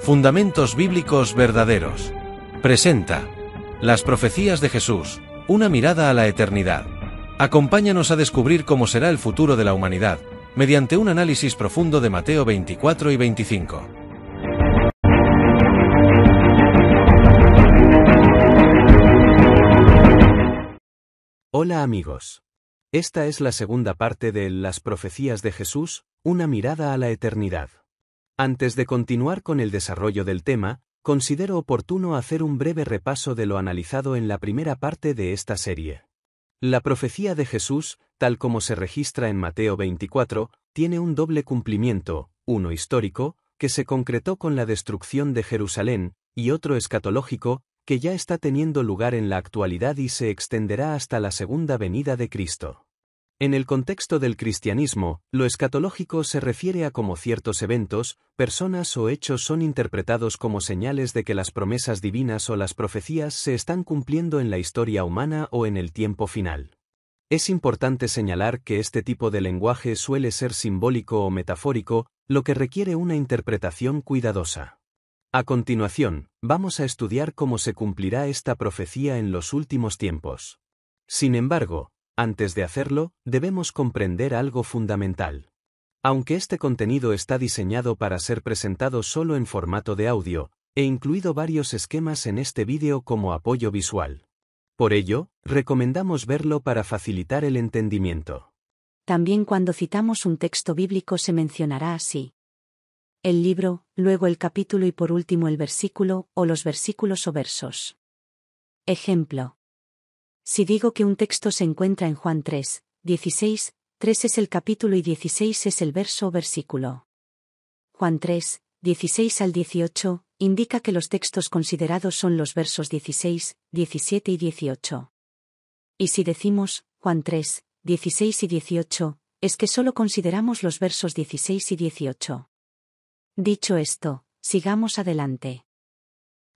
Fundamentos bíblicos verdaderos. Presenta Las profecías de Jesús, una mirada a la eternidad. Acompáñanos a descubrir cómo será el futuro de la humanidad, mediante un análisis profundo de Mateo 24 y 25. Hola amigos. Esta es la segunda parte de Las profecías de Jesús, una mirada a la eternidad. Antes de continuar con el desarrollo del tema, considero oportuno hacer un breve repaso de lo analizado en la primera parte de esta serie. La profecía de Jesús, tal como se registra en Mateo 24, tiene un doble cumplimiento, uno histórico, que se concretó con la destrucción de Jerusalén, y otro escatológico, que ya está teniendo lugar en la actualidad y se extenderá hasta la segunda venida de Cristo. En el contexto del cristianismo, lo escatológico se refiere a cómo ciertos eventos, personas o hechos son interpretados como señales de que las promesas divinas o las profecías se están cumpliendo en la historia humana o en el tiempo final. Es importante señalar que este tipo de lenguaje suele ser simbólico o metafórico, lo que requiere una interpretación cuidadosa. A continuación, vamos a estudiar cómo se cumplirá esta profecía en los últimos tiempos. Sin embargo, antes de hacerlo, debemos comprender algo fundamental. Aunque este contenido está diseñado para ser presentado solo en formato de audio, he incluido varios esquemas en este vídeo como apoyo visual. Por ello, recomendamos verlo para facilitar el entendimiento. También cuando citamos un texto bíblico se mencionará así el libro, luego el capítulo y por último el versículo, o los versículos o versos. Ejemplo. Si digo que un texto se encuentra en Juan 3, 16, 3 es el capítulo y 16 es el verso o versículo. Juan 3, 16 al 18, indica que los textos considerados son los versos 16, 17 y 18. Y si decimos, Juan 3, 16 y 18, es que solo consideramos los versos 16 y 18. Dicho esto, sigamos adelante.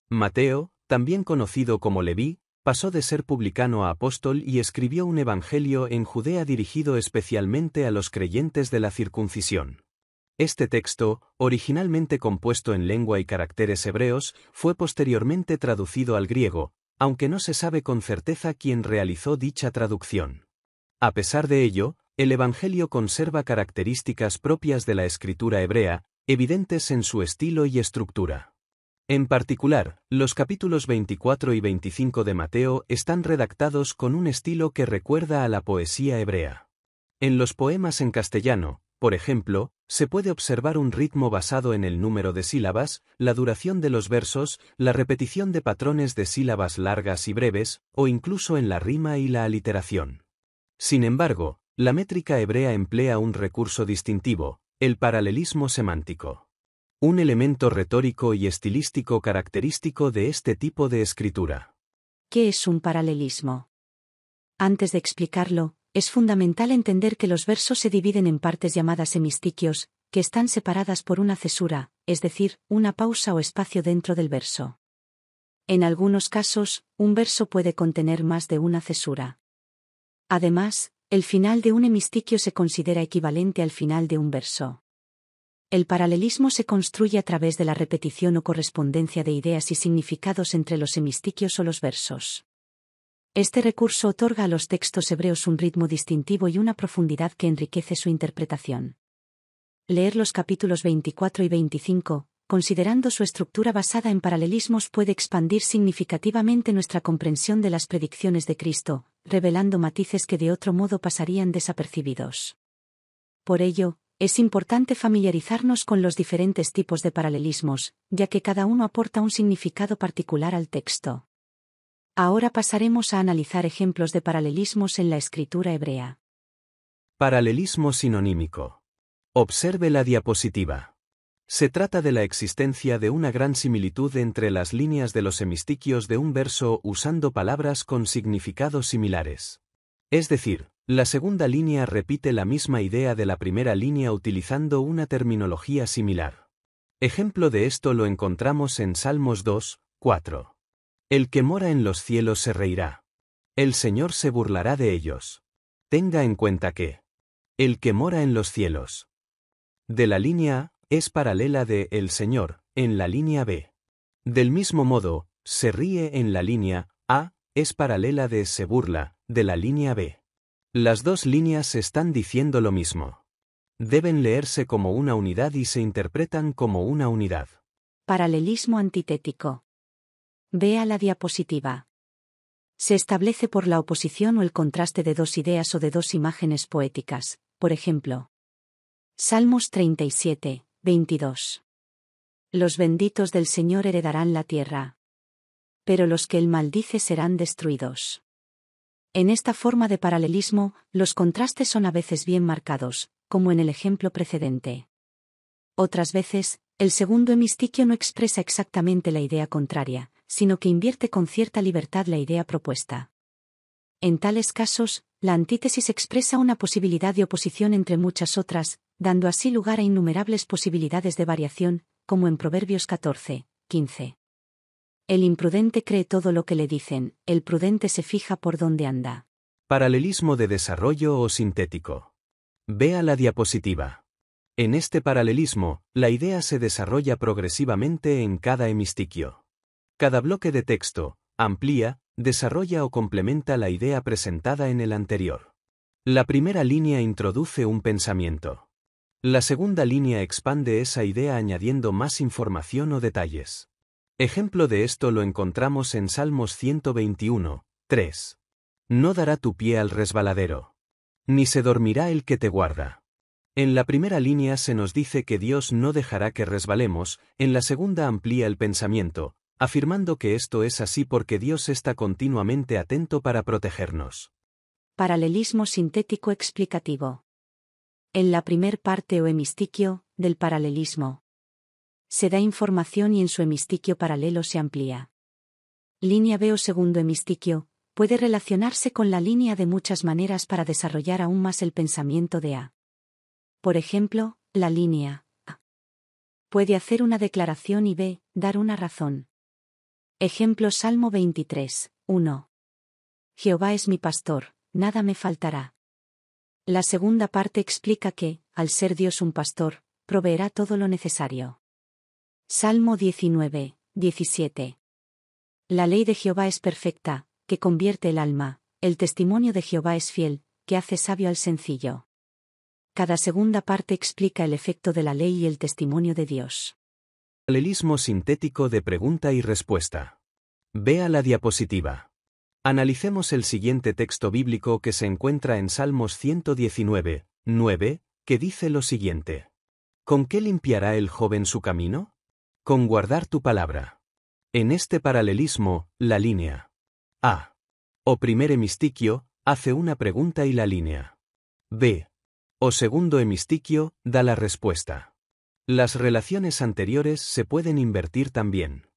Mateo, también conocido como Leví, pasó de ser publicano a apóstol y escribió un evangelio en Judea dirigido especialmente a los creyentes de la circuncisión. Este texto, originalmente compuesto en lengua y caracteres hebreos, fue posteriormente traducido al griego, aunque no se sabe con certeza quién realizó dicha traducción. A pesar de ello, el evangelio conserva características propias de la escritura hebrea, evidentes en su estilo y estructura. En particular, los capítulos 24 y 25 de Mateo están redactados con un estilo que recuerda a la poesía hebrea. En los poemas en castellano, por ejemplo, se puede observar un ritmo basado en el número de sílabas, la duración de los versos, la repetición de patrones de sílabas largas y breves, o incluso en la rima y la aliteración. Sin embargo, la métrica hebrea emplea un recurso distintivo, el paralelismo semántico. Un elemento retórico y estilístico característico de este tipo de escritura. ¿Qué es un paralelismo? Antes de explicarlo, es fundamental entender que los versos se dividen en partes llamadas hemistiquios, que están separadas por una cesura, es decir, una pausa o espacio dentro del verso. En algunos casos, un verso puede contener más de una cesura. Además, el final de un hemistiquio se considera equivalente al final de un verso. El paralelismo se construye a través de la repetición o correspondencia de ideas y significados entre los hemistiquios o los versos. Este recurso otorga a los textos hebreos un ritmo distintivo y una profundidad que enriquece su interpretación. Leer los capítulos 24 y 25, considerando su estructura basada en paralelismos, puede expandir significativamente nuestra comprensión de las predicciones de Cristo, revelando matices que de otro modo pasarían desapercibidos. Por ello, es importante familiarizarnos con los diferentes tipos de paralelismos, ya que cada uno aporta un significado particular al texto. Ahora pasaremos a analizar ejemplos de paralelismos en la escritura hebrea. Paralelismo sinonímico. Observe la diapositiva. Se trata de la existencia de una gran similitud entre las líneas de los hemistiquios de un verso usando palabras con significados similares. Es decir, la segunda línea repite la misma idea de la primera línea utilizando una terminología similar. Ejemplo de esto lo encontramos en Salmos 2, 4. El que mora en los cielos se reirá. El Señor se burlará de ellos. Tenga en cuenta que el que mora en los cielos. De la línea es paralela de el Señor, en la línea B. Del mismo modo, se ríe en la línea A, es paralela de se burla, de la línea B. Las dos líneas están diciendo lo mismo. Deben leerse como una unidad y se interpretan como una unidad. Paralelismo antitético. Vea la diapositiva. Se establece por la oposición o el contraste de dos ideas o de dos imágenes poéticas, por ejemplo. Salmos 37, 22. Los benditos del Señor heredarán la tierra. Pero los que él maldice serán destruidos. En esta forma de paralelismo, los contrastes son a veces bien marcados, como en el ejemplo precedente. Otras veces, el segundo hemistiquio no expresa exactamente la idea contraria, sino que invierte con cierta libertad la idea propuesta. En tales casos, la antítesis expresa una posibilidad de oposición entre muchas otras, dando así lugar a innumerables posibilidades de variación, como en Proverbios 14, 15. El imprudente cree todo lo que le dicen, el prudente se fija por dónde anda. Paralelismo de desarrollo o sintético. Vea la diapositiva. En este paralelismo, la idea se desarrolla progresivamente en cada hemistiquio. Cada bloque de texto amplía, desarrolla o complementa la idea presentada en el anterior. La primera línea introduce un pensamiento. La segunda línea expande esa idea añadiendo más información o detalles. Ejemplo de esto lo encontramos en Salmos 121, 3. No dará tu pie al resbaladero. Ni se dormirá el que te guarda. En la primera línea se nos dice que Dios no dejará que resbalemos, en la segunda amplía el pensamiento, afirmando que esto es así porque Dios está continuamente atento para protegernos. Paralelismo sintético explicativo. En la primer parte o hemistiquio, del paralelismo, se da información y en su hemistiquio paralelo se amplía. Línea B o segundo hemistiquio, puede relacionarse con la línea de muchas maneras para desarrollar aún más el pensamiento de A. Por ejemplo, la línea A puede hacer una declaración y B, dar una razón. Ejemplo Salmo 23, 1. Jehová es mi pastor, nada me faltará. La segunda parte explica que, al ser Dios un pastor, proveerá todo lo necesario. Salmo 19, 17. La ley de Jehová es perfecta, que convierte el alma, el testimonio de Jehová es fiel, que hace sabio al sencillo. Cada segunda parte explica el efecto de la ley y el testimonio de Dios. Paralelismo sintético de pregunta y respuesta. Vea la diapositiva. Analicemos el siguiente texto bíblico que se encuentra en Salmos 119, 9, que dice lo siguiente. ¿Con qué limpiará el joven su camino? Con guardar tu palabra. En este paralelismo, la línea A o primer hemistiquio hace una pregunta y la línea B o segundo hemistiquio da la respuesta. Las relaciones anteriores se pueden invertir también.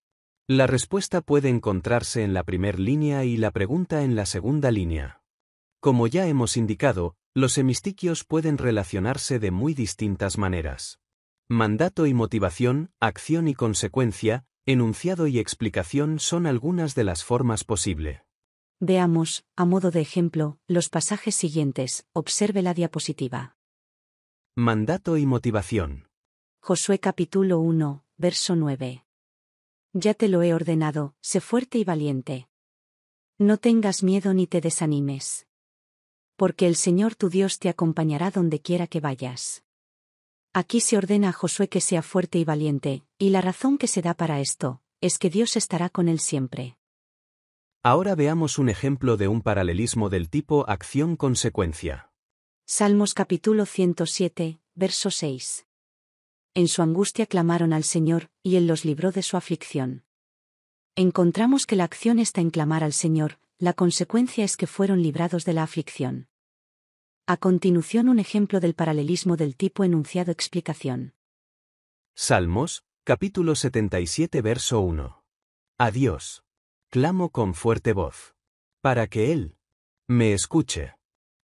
La respuesta puede encontrarse en la primer línea y la pregunta en la segunda línea. Como ya hemos indicado, los hemistiquios pueden relacionarse de muy distintas maneras. Mandato y motivación, acción y consecuencia, enunciado y explicación son algunas de las formas posible. Veamos, a modo de ejemplo, los pasajes siguientes. Observe la diapositiva. Mandato y motivación. Josué capítulo 1, verso 9. Ya te lo he ordenado, sé fuerte y valiente. No tengas miedo ni te desanimes. Porque el Señor tu Dios te acompañará donde quiera que vayas. Aquí se ordena a Josué que sea fuerte y valiente, y la razón que se da para esto, es que Dios estará con él siempre. Ahora veamos un ejemplo de un paralelismo del tipo acción-consecuencia. Salmos capítulo 107, verso 6. En su angustia clamaron al Señor, y Él los libró de su aflicción. Encontramos que la acción está en clamar al Señor, la consecuencia es que fueron librados de la aflicción. A continuación un ejemplo del paralelismo del tipo enunciado-explicación. Salmos, capítulo 77 verso 1. A Dios. Clamo con fuerte voz. Para que Él me escuche.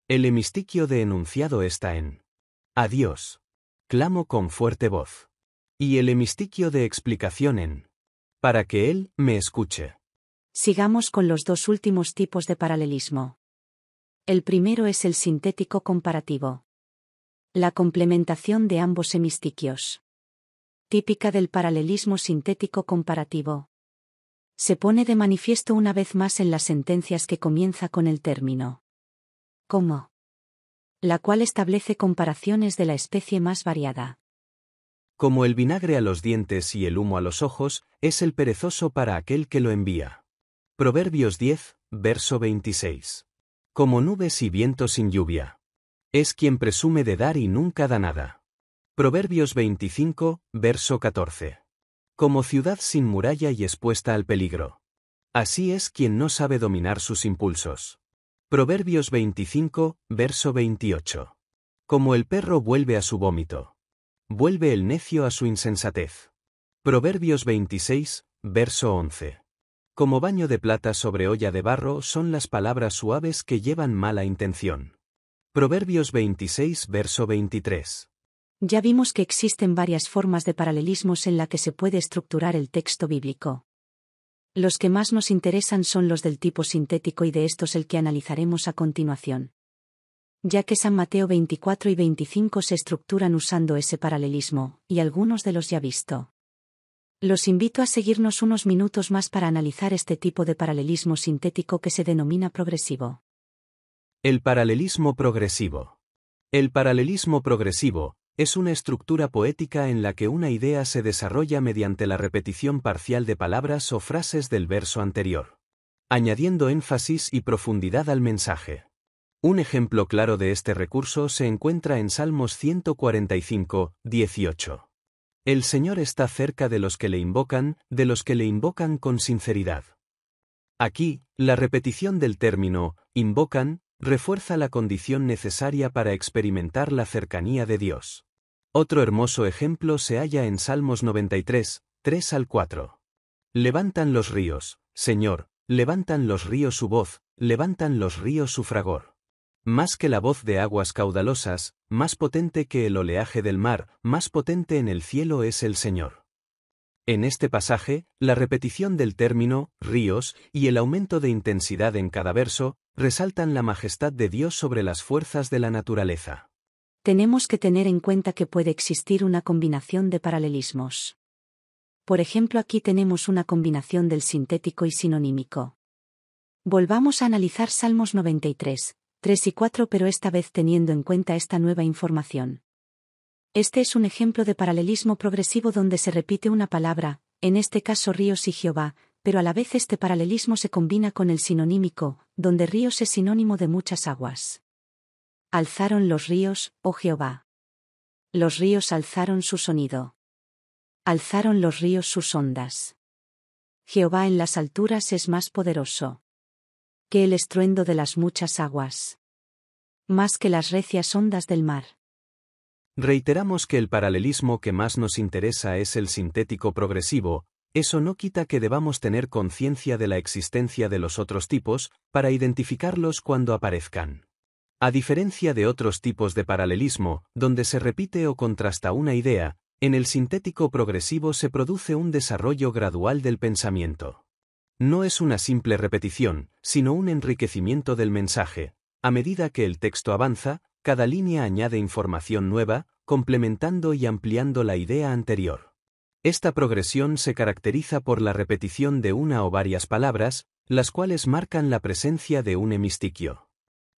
El hemistiquio de enunciado está en a Dios. Clamo con fuerte voz. Y el hemistiquio de explicación en para que Él me escuche. Sigamos con los dos últimos tipos de paralelismo. El primero es el sintético comparativo. La complementación de ambos hemistiquios. Típica del paralelismo sintético comparativo. Se pone de manifiesto una vez más en las sentencias que comienza con el término como, la cual establece comparaciones de la especie más variada. Como el vinagre a los dientes y el humo a los ojos, es el perezoso para aquel que lo envía. Proverbios 10, verso 26. Como nubes y viento sin lluvia. Es quien presume de dar y nunca da nada. Proverbios 25, verso 14. Como ciudad sin muralla y expuesta al peligro. Así es quien no sabe dominar sus impulsos. Proverbios 25, verso 28. Como el perro vuelve a su vómito. Vuelve el necio a su insensatez. Proverbios 26, verso 11. Como baño de plata sobre olla de barro son las palabras suaves que llevan mala intención. Proverbios 26, verso 23. Ya vimos que existen varias formas de paralelismos en la que se puede estructurar el texto bíblico. Los que más nos interesan son los del tipo sintético y de estos el que analizaremos a continuación. Ya que San Mateo 24 y 25 se estructuran usando ese paralelismo, y algunos de los ya visto. Los invito a seguirnos unos minutos más para analizar este tipo de paralelismo sintético que se denomina progresivo. El paralelismo progresivo. El paralelismo progresivo es una estructura poética en la que una idea se desarrolla mediante la repetición parcial de palabras o frases del verso anterior, añadiendo énfasis y profundidad al mensaje. Un ejemplo claro de este recurso se encuentra en Salmos 145, 18. El Señor está cerca de los que le invocan con sinceridad. Aquí, la repetición del término, invocan, refuerza la condición necesaria para experimentar la cercanía de Dios. Otro hermoso ejemplo se halla en Salmos 93, 3 al 4. Levantan los ríos, Señor, levantan los ríos su voz, levantan los ríos su fragor. Más que la voz de aguas caudalosas, más potente que el oleaje del mar, más potente en el cielo es el Señor. En este pasaje, la repetición del término, ríos, y el aumento de intensidad en cada verso, resaltan la majestad de Dios sobre las fuerzas de la naturaleza. Tenemos que tener en cuenta que puede existir una combinación de paralelismos. Por ejemplo, aquí tenemos una combinación del sintético y sinonímico. Volvamos a analizar Salmos 93, 3 y 4, pero esta vez teniendo en cuenta esta nueva información. Este es un ejemplo de paralelismo progresivo donde se repite una palabra, en este caso ríos y Jehová, pero a la vez este paralelismo se combina con el sinonímico, donde ríos es sinónimo de muchas aguas. Alzaron los ríos, oh Jehová. Los ríos alzaron su sonido. Alzaron los ríos sus ondas. Jehová en las alturas es más poderoso que el estruendo de las muchas aguas, más que las recias ondas del mar. Reiteramos que el paralelismo que más nos interesa es el sintético progresivo. Eso no quita que debamos tener conciencia de la existencia de los otros tipos, para identificarlos cuando aparezcan. A diferencia de otros tipos de paralelismo, donde se repite o contrasta una idea, en el sintético progresivo se produce un desarrollo gradual del pensamiento. No es una simple repetición, sino un enriquecimiento del mensaje. A medida que el texto avanza, cada línea añade información nueva, complementando y ampliando la idea anterior. Esta progresión se caracteriza por la repetición de una o varias palabras, las cuales marcan la presencia de un hemistiquio.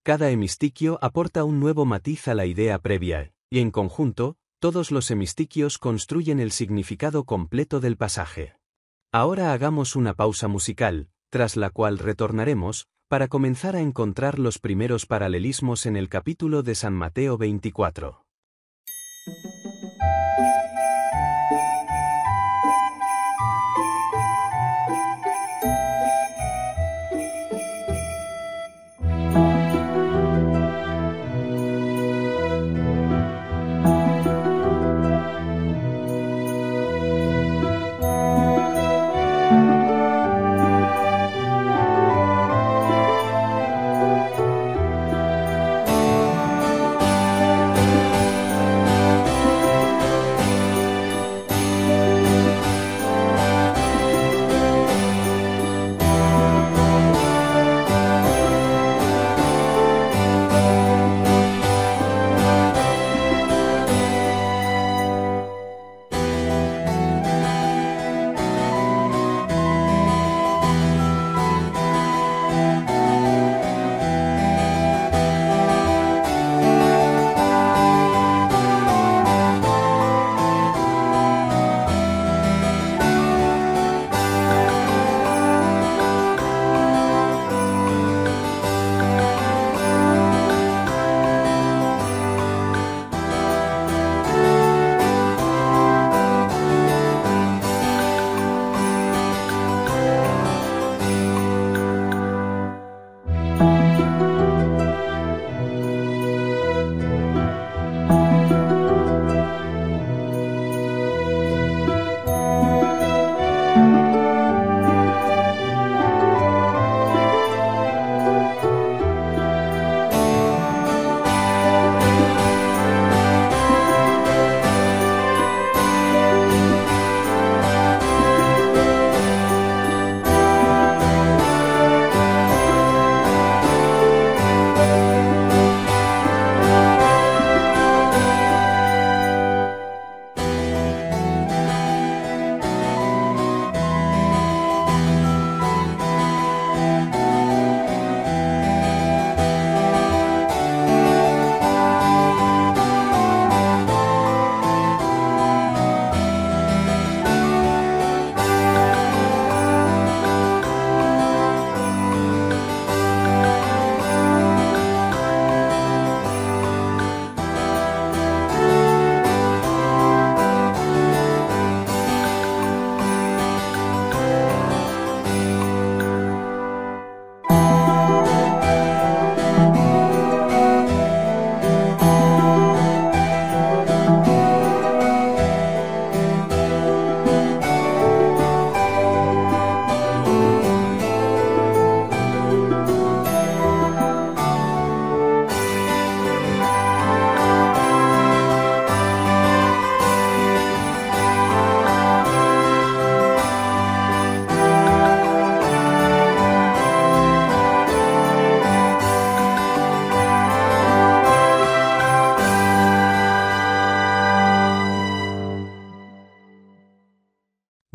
Cada hemistiquio aporta un nuevo matiz a la idea previa, y en conjunto, todos los hemistiquios construyen el significado completo del pasaje. Ahora hagamos una pausa musical, tras la cual retornaremos, para comenzar a encontrar los primeros paralelismos en el capítulo de San Mateo 24.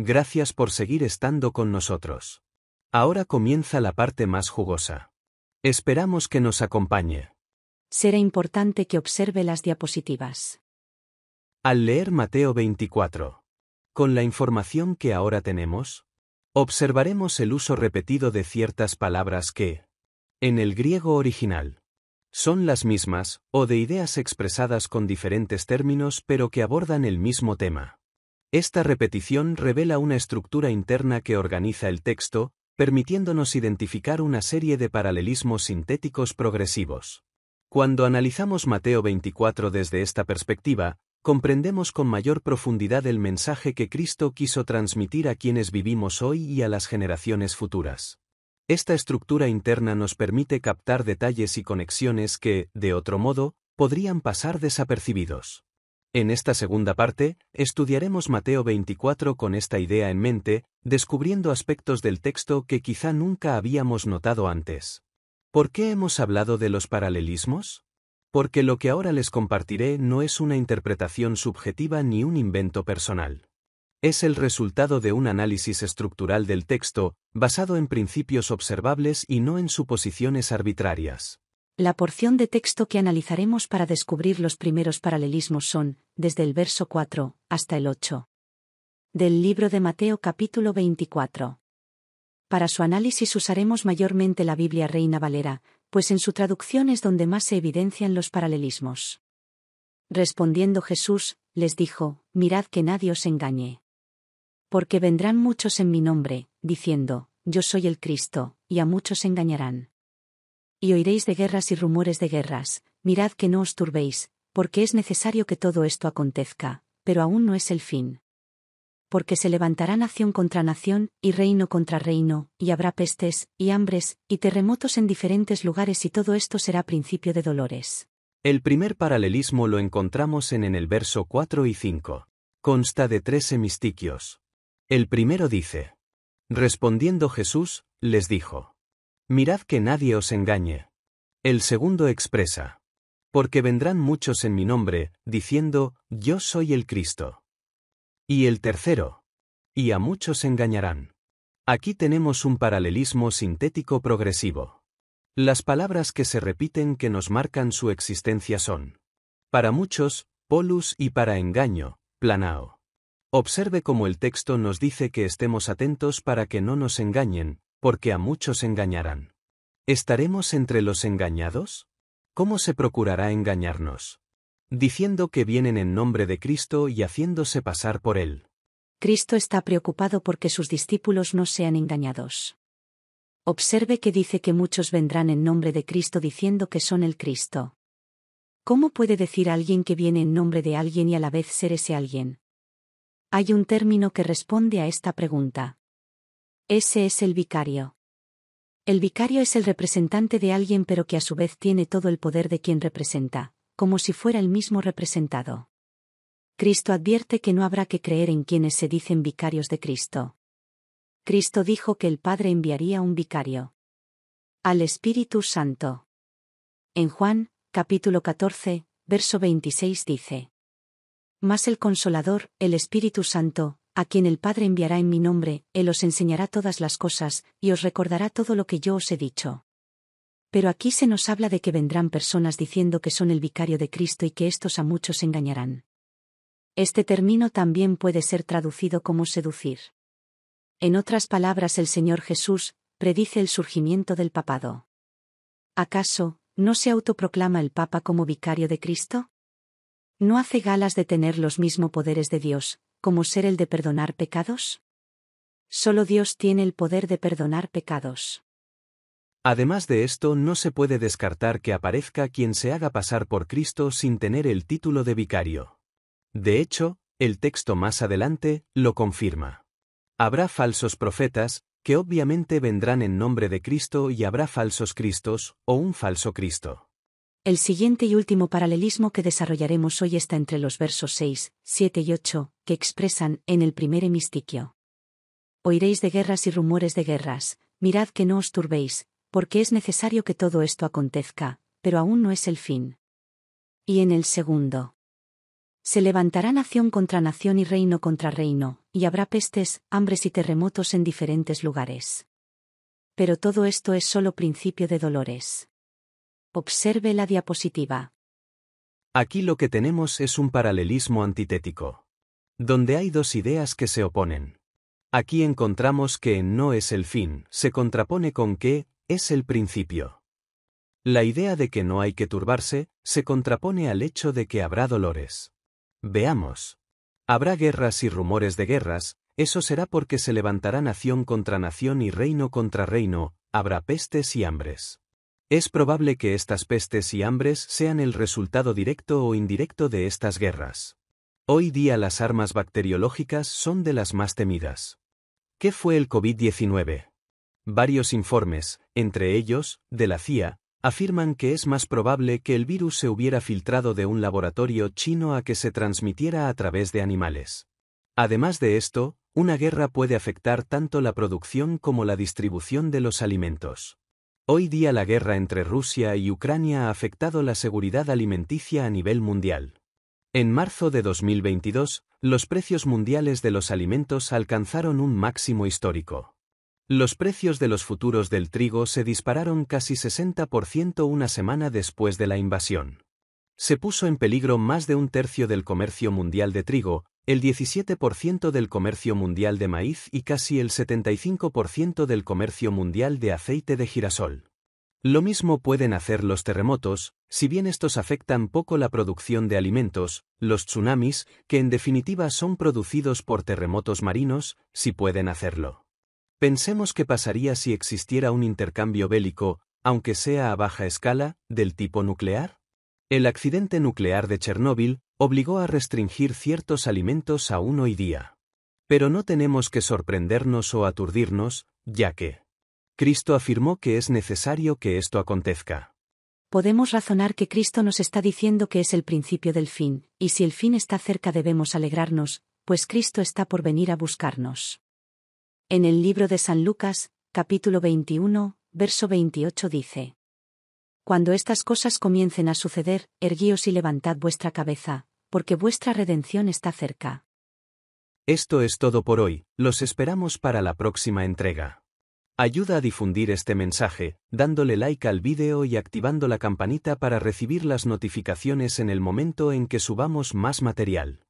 Gracias por seguir estando con nosotros. Ahora comienza la parte más jugosa. Esperamos que nos acompañe. Será importante que observe las diapositivas. Al leer Mateo 24, con la información que ahora tenemos, observaremos el uso repetido de ciertas palabras que, en el griego original, son las mismas, o de ideas expresadas con diferentes términos pero que abordan el mismo tema. Esta repetición revela una estructura interna que organiza el texto, permitiéndonos identificar una serie de paralelismos sintéticos progresivos. Cuando analizamos Mateo 24 desde esta perspectiva, comprendemos con mayor profundidad el mensaje que Cristo quiso transmitir a quienes vivimos hoy y a las generaciones futuras. Esta estructura interna nos permite captar detalles y conexiones que, de otro modo, podrían pasar desapercibidos. En esta segunda parte, estudiaremos Mateo 24 con esta idea en mente, descubriendo aspectos del texto que quizá nunca habíamos notado antes. ¿Por qué hemos hablado de los paralelismos? Porque lo que ahora les compartiré no es una interpretación subjetiva ni un invento personal. Es el resultado de un análisis estructural del texto, basado en principios observables y no en suposiciones arbitrarias. La porción de texto que analizaremos para descubrir los primeros paralelismos son, desde el verso 4 hasta el 8. Del libro de Mateo capítulo 24. Para su análisis usaremos mayormente la Biblia Reina Valera, pues en su traducción es donde más se evidencian los paralelismos. Respondiendo Jesús, les dijo: Mirad que nadie os engañe. Porque vendrán muchos en mi nombre, diciendo: Yo soy el Cristo, y a muchos engañarán. Y oiréis de guerras y rumores de guerras, mirad que no os turbéis, porque es necesario que todo esto acontezca, pero aún no es el fin. Porque se levantará nación contra nación, y reino contra reino, y habrá pestes, y hambres, y terremotos en diferentes lugares, y todo esto será principio de dolores. El primer paralelismo lo encontramos en el verso 4 y 5. Consta de 3 hemistiquios. El primero dice: Respondiendo Jesús, les dijo: Mirad que nadie os engañe. El segundo expresa: Porque vendrán muchos en mi nombre, diciendo: Yo soy el Cristo. Y el tercero: Y a muchos engañarán. Aquí tenemos un paralelismo sintético progresivo. Las palabras que se repiten que nos marcan su existencia son: para muchos, polus, y para engaño, planao. Observe cómo el texto nos dice que estemos atentos para que no nos engañen, porque a muchos engañarán. ¿Estaremos entre los engañados? ¿Cómo se procurará engañarnos? Diciendo que vienen en nombre de Cristo y haciéndose pasar por él. Cristo está preocupado porque sus discípulos no sean engañados. Observe que dice que muchos vendrán en nombre de Cristo diciendo que son el Cristo. ¿Cómo puede decir alguien que viene en nombre de alguien y a la vez ser ese alguien? Hay un término que responde a esta pregunta. Ese es el vicario. El vicario es el representante de alguien pero que a su vez tiene todo el poder de quien representa, como si fuera el mismo representado. Cristo advierte que no habrá que creer en quienes se dicen vicarios de Cristo. Cristo dijo que el Padre enviaría un vicario. Al Espíritu Santo. En Juan, capítulo 14, verso 26 dice: Mas el Consolador, el Espíritu Santo, a quien el Padre enviará en mi nombre, Él os enseñará todas las cosas, y os recordará todo lo que yo os he dicho. Pero aquí se nos habla de que vendrán personas diciendo que son el vicario de Cristo y que estos a muchos engañarán. Este término también puede ser traducido como seducir. En otras palabras, el Señor Jesús predice el surgimiento del papado. ¿Acaso no se autoproclama el Papa como vicario de Cristo? ¿No hace galas de tener los mismos poderes de Dios, como ser el de perdonar pecados? Solo Dios tiene el poder de perdonar pecados. Además de esto, no se puede descartar que aparezca quien se haga pasar por Cristo sin tener el título de vicario. De hecho, el texto más adelante lo confirma. Habrá falsos profetas, que obviamente vendrán en nombre de Cristo, y habrá falsos cristos, o un falso Cristo. El siguiente y último paralelismo que desarrollaremos hoy está entre los versos 6, 7 y 8, que expresan, en el primer hemistiquio: Oiréis de guerras y rumores de guerras, mirad que no os turbéis, porque es necesario que todo esto acontezca, pero aún no es el fin. Y en el segundo: Se levantará nación contra nación y reino contra reino, y habrá pestes, hambres y terremotos en diferentes lugares. Pero todo esto es solo principio de dolores. Observe la diapositiva. Aquí lo que tenemos es un paralelismo antitético, donde hay dos ideas que se oponen. Aquí encontramos que no es el fin, se contrapone con que es el principio. La idea de que no hay que turbarse se contrapone al hecho de que habrá dolores. Veamos. Habrá guerras y rumores de guerras, eso será porque se levantará nación contra nación y reino contra reino, habrá pestes y hambres. Es probable que estas pestes y hambres sean el resultado directo o indirecto de estas guerras. Hoy día las armas bacteriológicas son de las más temidas. ¿Qué fue el COVID-19? Varios informes, entre ellos, de la CIA, afirman que es más probable que el virus se hubiera filtrado de un laboratorio chino a que se transmitiera a través de animales. Además de esto, una guerra puede afectar tanto la producción como la distribución de los alimentos. Hoy día la guerra entre Rusia y Ucrania ha afectado la seguridad alimenticia a nivel mundial. En marzo de 2022, los precios mundiales de los alimentos alcanzaron un máximo histórico. Los precios de los futuros del trigo se dispararon casi 60% una semana después de la invasión. Se puso en peligro más de un tercio del comercio mundial de trigo, el 17% del comercio mundial de maíz y casi el 75% del comercio mundial de aceite de girasol. Lo mismo pueden hacer los terremotos, si bien estos afectan poco la producción de alimentos, los tsunamis, que en definitiva son producidos por terremotos marinos, sí pueden hacerlo. Pensemos qué pasaría si existiera un intercambio bélico, aunque sea a baja escala, del tipo nuclear. El accidente nuclear de Chernóbil obligó a restringir ciertos alimentos aún hoy día. Pero no tenemos que sorprendernos o aturdirnos, ya que Cristo afirmó que es necesario que esto acontezca. Podemos razonar que Cristo nos está diciendo que es el principio del fin, y si el fin está cerca debemos alegrarnos, pues Cristo está por venir a buscarnos. En el libro de San Lucas, capítulo 21, verso 28 dice: Cuando estas cosas comiencen a suceder, erguíos y levantad vuestra cabeza, porque vuestra redención está cerca. Esto es todo por hoy, los esperamos para la próxima entrega. Ayuda a difundir este mensaje, dándole like al vídeo y activando la campanita para recibir las notificaciones en el momento en que subamos más material.